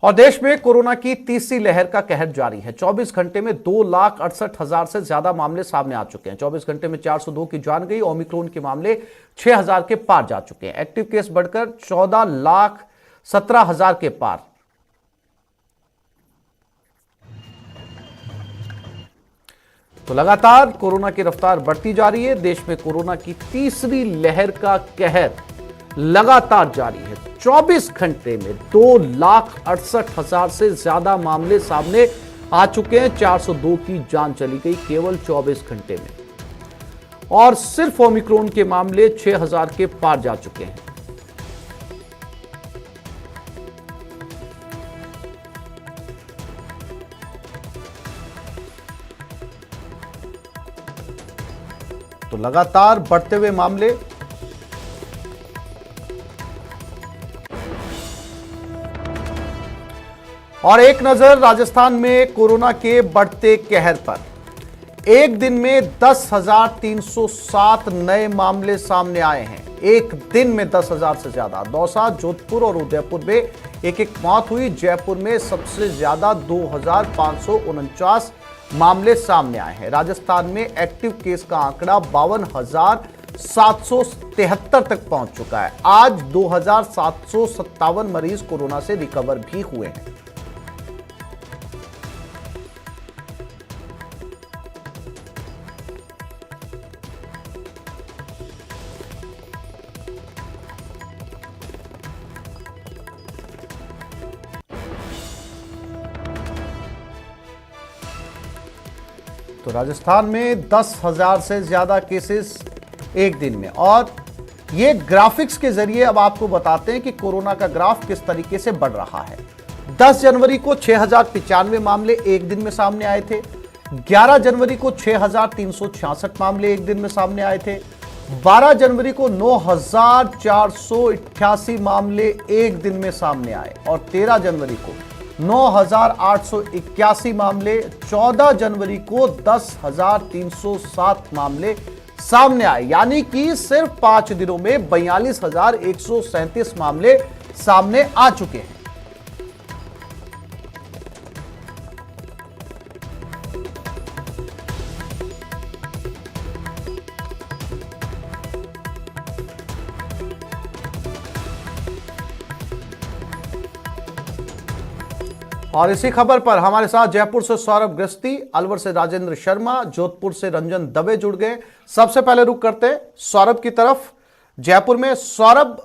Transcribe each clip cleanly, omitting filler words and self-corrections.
और देश में कोरोना की तीसरी लहर का कहर जारी है। 24 घंटे में 2,68,000 से ज्यादा मामले सामने आ चुके हैं। 24 घंटे में 402 की जान गई। ओमिक्रॉन के मामले 6,000 के पार जा चुके हैं। एक्टिव केस बढ़कर 14,17,000 के पार। तो लगातार कोरोना की रफ्तार बढ़ती जा रही है। देश में कोरोना की तीसरी लहर का कहर लगातार जारी है। 24 घंटे में 2,68,000 से ज्यादा मामले सामने आ चुके हैं। 402 की जान चली गई केवल 24 घंटे में। और सिर्फ ओमिक्रॉन के मामले 6,000 के पार जा चुके हैं। तो लगातार बढ़ते हुए मामले। और एक नजर राजस्थान में कोरोना के बढ़ते कहर पर। एक दिन में 10,307 नए मामले सामने आए हैं। एक दिन में 10,000 से ज्यादा। दौसा, जोधपुर और उदयपुर में एक एक मौत हुई। जयपुर में सबसे ज्यादा 2,549 मामले सामने आए हैं। राजस्थान में एक्टिव केस का आंकड़ा 52,773 तक पहुंच चुका है। आज 2,757 मरीज कोरोना से रिकवर भी हुए हैं। तो राजस्थान में 10,000 से ज्यादा केसेस एक दिन में। और ये ग्राफिक्स के जरिए अब आपको बताते हैं कि कोरोना का ग्राफ किस तरीके से बढ़ रहा है। 10 जनवरी को 6,095 मामले एक दिन में सामने आए थे। 11 जनवरी को 6,366 मामले एक दिन में सामने आए थे। 12 जनवरी को 9,488 मामले एक दिन में सामने आए। और 13 जनवरी को 9,881 मामले। 14 जनवरी को 10,307 मामले सामने आए। यानी कि सिर्फ 5 दिनों में 42,137 मामले सामने आ चुके हैं। और इसी खबर पर हमारे साथ जयपुर से सौरभ गृहस्थी, अलवर से राजेंद्र शर्मा, जोधपुर से रंजन दवे जुड़ गए। सबसे पहले रुक करते हैं सौरभ की तरफ। जयपुर में सौरभ,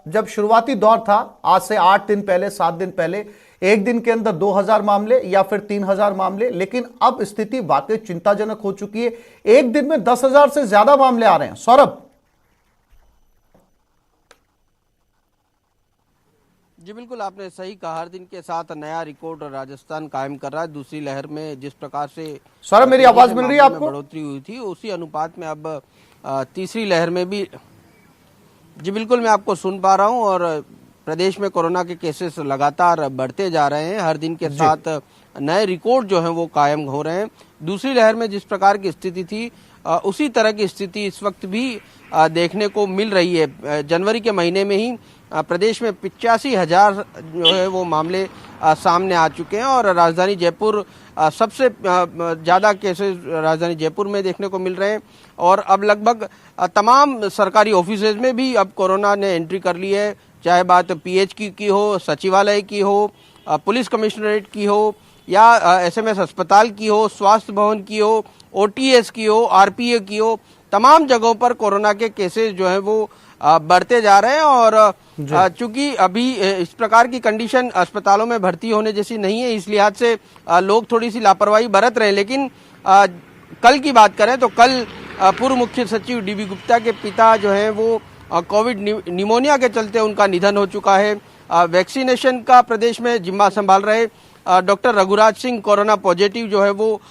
जब शुरुआती दौर था आज से 8 दिन पहले, 7 दिन पहले, एक दिन के अंदर 2,000 मामले या फिर 3,000 मामले, लेकिन अब स्थिति वाकई चिंताजनक हो चुकी है। एक दिन में 10,000 से ज्यादा मामले आ रहे हैं। सौरभ जी बिल्कुल, आपने सही कहा। हर दिन के साथ नया रिकॉर्ड राजस्थान कायम कर रहा है। दूसरी लहर में जिस प्रकार से सौरभ मेरी आवाज मिल रही है आपको? बढ़ोतरी हुई थी, उसी अनुपात में अब तीसरी लहर में भी। जी बिल्कुल, मैं आपको सुन पा रहा हूं। और प्रदेश में कोरोना के केसेस लगातार बढ़ते जा रहे हैं। हर दिन के साथ नए रिकॉर्ड जो है वो कायम हो रहे हैं। दूसरी लहर में जिस प्रकार की स्थिति थी, उसी तरह की स्थिति इस वक्त भी देखने को मिल रही है। जनवरी के महीने में ही प्रदेश में 85,000 जो है वो मामले सामने आ चुके हैं। और राजधानी जयपुर सबसे ज़्यादा केसेस राजधानी जयपुर में देखने को मिल रहे हैं। और अब लगभग तमाम सरकारी ऑफिसेज में भी अब कोरोना ने एंट्री कर ली है। चाहे बात पीएच की हो, सचिवालय की हो, पुलिस कमिश्नरेट की हो, या एसएमएस अस्पताल की हो, स्वास्थ्य भवन की हो, ओटीएस की हो, आरपीए की हो, तमाम जगहों पर कोरोना के केसेस जो है वो बढ़ते जा रहे हैं। और चूंकि अभी इस प्रकार की कंडीशन अस्पतालों में भर्ती होने जैसी नहीं है, इस लिहाज से लोग थोड़ी सी लापरवाही बरत रहे हैं। लेकिन कल की बात करें तो कल पूर्व मुख्य सचिव डीबी गुप्ता के पिता जो हैं वो कोविड निमोनिया के चलते उनका निधन हो चुका है। वैक्सीनेशन का प्रदेश में जिम्मा संभाल रहे doctor Raghuraj Singh corona positive जो है वो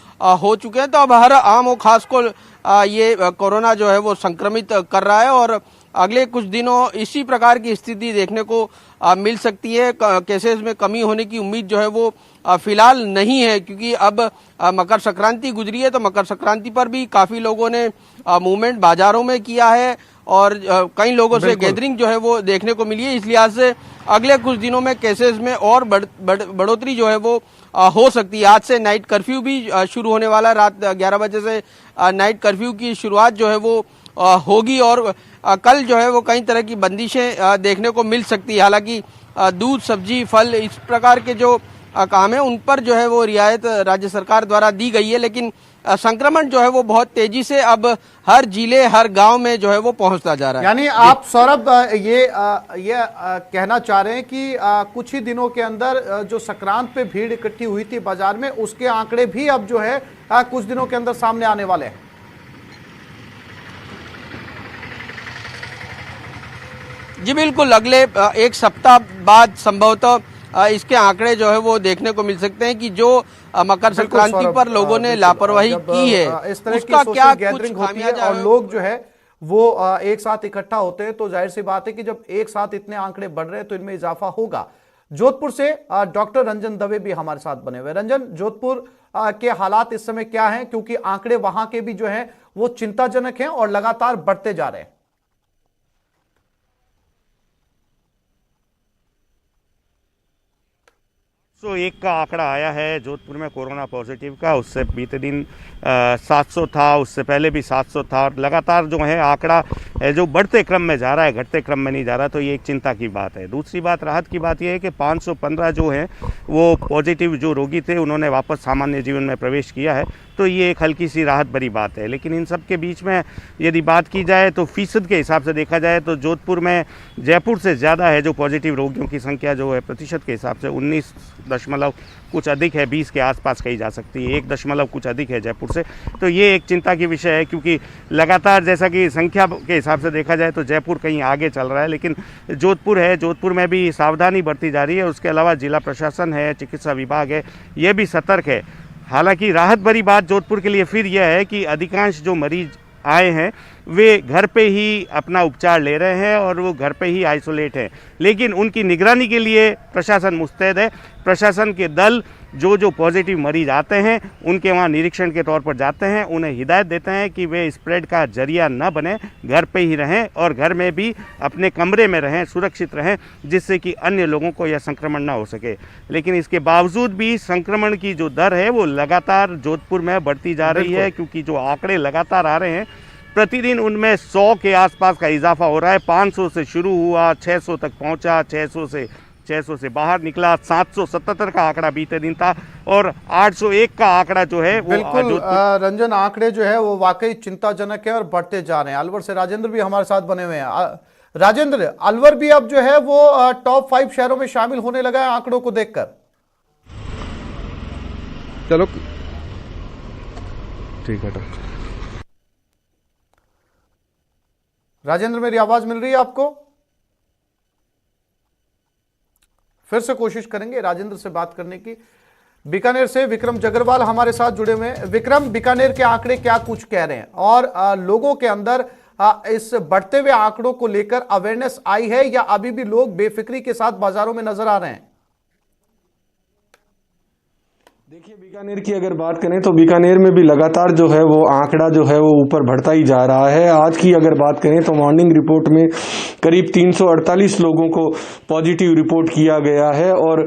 हो चुके हैं। तो अब हर आम और खास को ये कोरोना जो है वो संक्रमित कर रहा है। और अगले कुछ दिनों इसी प्रकार की स्थिति देखने को मिल सकती है। केसेस में कमी होने की उम्मीद जो है वो फिलहाल नहीं है, क्योंकि अब मकर संक्रांति गुजरी है। तो मकर संक्रांति पर भी काफ़ी लोगों ने मूवमेंट बाजारों में किया है। और कई लोगों से गैदरिंग जो है वो देखने को मिली है। इस लिहाज से अगले कुछ दिनों में केसेस में और बढ़ोतरी जो है वो हो सकती है। आज से नाइट कर्फ्यू भी शुरू होने वाला है। रात 11 बजे से नाइट कर्फ्यू की शुरुआत जो है वो होगी और कल जो है वो कई तरह की बंदिशें देखने को मिल सकती है। हालांकि दूध, सब्जी, फल इस प्रकार के जो काम है उन पर जो है वो रियायत राज्य सरकार द्वारा दी गई है, लेकिन संक्रमण जो है वो बहुत तेजी से अब हर जिले, हर गांव में जो है वो पहुंचता जा रहा है। यानी आप सौरभ ये कहना चाह रहे हैं कि कुछ ही दिनों के अंदर जो संक्रांत पे भीड़ इकट्ठी हुई थी बाजार में, उसके आंकड़े भी अब जो है कुछ दिनों के अंदर सामने आने वाले हैं। जी बिल्कुल, अगले एक सप्ताह बाद संभवतः इसके आंकड़े जो है वो देखने को मिल सकते हैं कि जो मकर संक्रांति पर लोगों ने लापरवाही की है इस तरह उसका की क्या गैदरिंग कुछ होती है और लोग जो है वो एक साथ इकट्ठा होते हैं, तो जाहिर सी बात है कि जब एक साथ इतने आंकड़े बढ़ रहे हैं तो इनमें इजाफा होगा। जोधपुर से डॉक्टर रंजन दवे भी हमारे साथ बने हुए। रंजन, जोधपुर के हालात इस समय क्या हैं, क्योंकि आंकड़े वहां के भी जो है वो चिंताजनक हैं और लगातार बढ़ते जा रहे हैं। 101 का आंकड़ा आया है जोधपुर में कोरोना पॉजिटिव का। उससे बीते दिन 700 था, उससे पहले भी 700 था और लगातार जो है आंकड़ा जो बढ़ते क्रम में जा रहा है, घटते क्रम में नहीं जा रहा, तो ये एक चिंता की बात है। दूसरी बात, राहत की बात यह है कि 515 जो है वो पॉजिटिव जो रोगी थे उन्होंने वापस सामान्य जीवन में प्रवेश किया है, तो ये एक हल्की सी राहत भरी बात है। लेकिन इन सब के बीच में यदि बात की जाए तो फीसद के हिसाब से देखा जाए तो जोधपुर में जयपुर से ज़्यादा है जो पॉजिटिव रोगियों की संख्या जो है प्रतिशत के हिसाब से 19 दशमलव कुछ अधिक है, 20 के आसपास कही जा सकती है, 1 दशमलव कुछ अधिक है जयपुर से। तो ये एक चिंता की विषय है, क्योंकि लगातार जैसा कि संख्या के हिसाब से देखा जाए तो जयपुर कहीं आगे चल रहा है, लेकिन जोधपुर है, जोधपुर में भी सावधानी बरती जा रही है। उसके अलावा जिला प्रशासन है, चिकित्सा विभाग है, ये भी सतर्क है। हालांकि राहत भरी बात जोधपुर के लिए फिर यह है कि अधिकांश जो मरीज आए हैं वे घर पे ही अपना उपचार ले रहे हैं और वो घर पे ही आइसोलेट हैं, लेकिन उनकी निगरानी के लिए प्रशासन मुस्तैद है। प्रशासन के दल जो पॉजिटिव मरीज आते हैं उनके वहाँ निरीक्षण के तौर पर जाते हैं, उन्हें हिदायत देते हैं कि वे स्प्रेड का जरिया न बने, घर पे ही रहें और घर में भी अपने कमरे में रहें, सुरक्षित रहें, जिससे कि अन्य लोगों को यह संक्रमण ना हो सके। लेकिन इसके बावजूद भी संक्रमण की जो दर है वो लगातार जोधपुर में बढ़ती जा रही है, क्योंकि जो आंकड़े लगातार आ रहे हैं प्रतिदिन उनमें 100 के आसपास का इजाफा हो रहा है। 500 से शुरू हुआ, 600 तक पहुंचा, 600 से बाहर निकला, 777 का आंकड़ा बीते दिन था और 801 का आंकड़ा जो है वो बिल्कुल रंजन, आंकड़े जो है वो वाकई चिंताजनक है और बढ़ते जा रहे हैं। अलवर से राजेंद्र भी हमारे साथ बने हुए हैं। राजेंद्र, अलवर भी अब जो है वो टॉप 5 शहरों में शामिल होने लगा है आंकड़ों को देखकर। चलो ठीक है। राजेंद्र, मेरी आवाज मिल रही है आपको? फिर से कोशिश करेंगे राजेंद्र से बात करने की। बीकानेर से विक्रम जगरवाल हमारे साथ जुड़े हुए हैं। विक्रम, बीकानेर के आंकड़े क्या कुछ कह रहे हैं और लोगों के अंदर इस बढ़ते हुए आंकड़ों को लेकर अवेयरनेस आई है या अभी भी लोग बेफिक्री के साथ बाजारों में नजर आ रहे हैं? देखिए, बीकानेर की अगर बात करें तो बीकानेर में भी लगातार जो है वो आंकड़ा जो है वो ऊपर बढ़ता ही जा रहा है। आज की अगर बात करें तो मॉर्निंग रिपोर्ट में करीब 348 लोगों को पॉजिटिव रिपोर्ट किया गया है और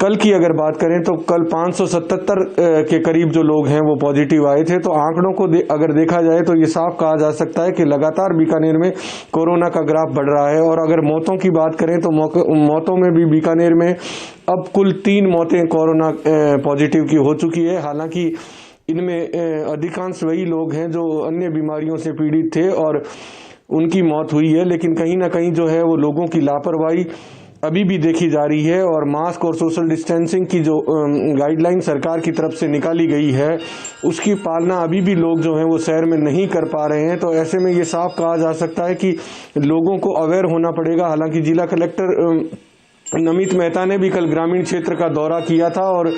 कल की अगर बात करें तो कल 577 के करीब जो लोग हैं वो पॉजिटिव आए थे। तो आंकड़ों को अगर देखा जाए तो ये साफ कहा जा सकता है कि लगातार बीकानेर में कोरोना का ग्राफ बढ़ रहा है। और अगर मौतों की बात करें तो मौतों में भी बीकानेर में अब कुल 3 मौतें कोरोना पॉजिटिव की हो चुकी है। हालांकि इनमें अधिकांश वही लोग हैं जो अन्य बीमारियों से पीड़ित थे और उनकी मौत हुई है, लेकिन कहीं ना कहीं जो है वो लोगों की लापरवाही अभी भी देखी जा रही है और मास्क और सोशल डिस्टेंसिंग की जो गाइडलाइन सरकार की तरफ से निकाली गई है उसकी पालना अभी भी लोग जो हैं वो शहर में नहीं कर पा रहे हैं। तो ऐसे में ये साफ कहा जा सकता है कि लोगों को अवेयर होना पड़ेगा। हालांकि जिला कलेक्टर नमित मेहता ने भी कल ग्रामीण क्षेत्र का दौरा किया था और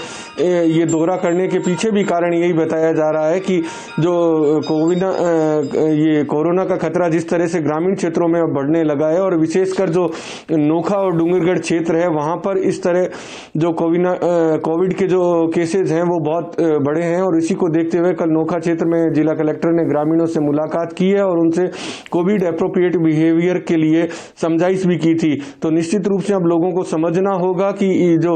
ये दौरा करने के पीछे भी कारण यही बताया जा रहा है कि जो ये कोरोना का खतरा जिस तरह से ग्रामीण क्षेत्रों में बढ़ने लगा है और विशेषकर जो नोखा और डूंगरगढ़ क्षेत्र है वहां पर इस तरह जो कोविड के जो केसेस हैं वो बहुत बड़े हैं और इसी को देखते हुए कल नोखा क्षेत्र में जिला कलेक्टर ने ग्रामीणों से मुलाकात की है और उनसे कोविड एप्रोप्रिएट बिहेवियर के लिए समझाइश भी की थी। तो निश्चित रूप से अब लोगों को समझना होगा कि जो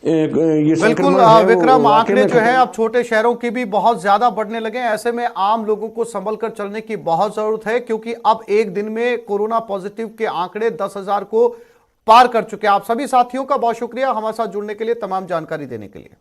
ये बिल्कुल विक्रम, आंकड़े जो है अब छोटे शहरों की भी बहुत ज्यादा बढ़ने लगे हैं। ऐसे में आम लोगों को संभल कर चलने की बहुत जरूरत है, क्योंकि अब एक दिन में कोरोना पॉजिटिव के आंकड़े 10,000 को पार कर चुके हैं। आप सभी साथियों का बहुत शुक्रिया हमारे साथ जुड़ने के लिए, तमाम जानकारी देने के लिए।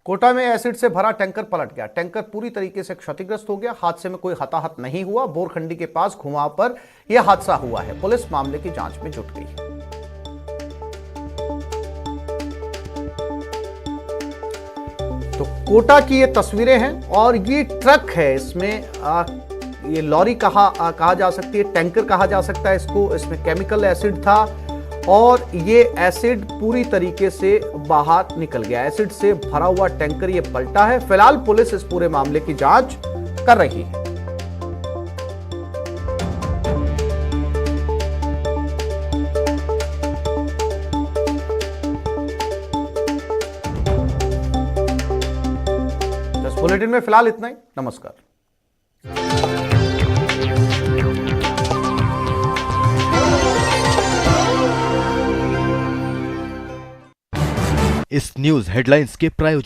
कोटा में एसिड से भरा टैंकर पलट गया। टैंकर पूरी तरीके से क्षतिग्रस्त हो गया। हादसे में कोई हताहत नहीं हुआ। बोरखंडी के पास घुमाव पर यह हादसा हुआ है। पुलिस मामले की जांच में जुट गई है। तो कोटा की ये तस्वीरें हैं और ये ट्रक है, इसमें ये लॉरी कहा जा सकती है, टैंकर कहा जा सकता है इसको। इसमें केमिकल एसिड था और ये एसिड पूरी तरीके से बाहर निकल गया। एसिड से भरा हुआ टैंकर ये पलटा है। फिलहाल पुलिस इस पूरे मामले की जांच कर रही है। इस बुलेटिन में फिलहाल इतना ही। नमस्कार। इस न्यूज हेडलाइंस के प्रायोजक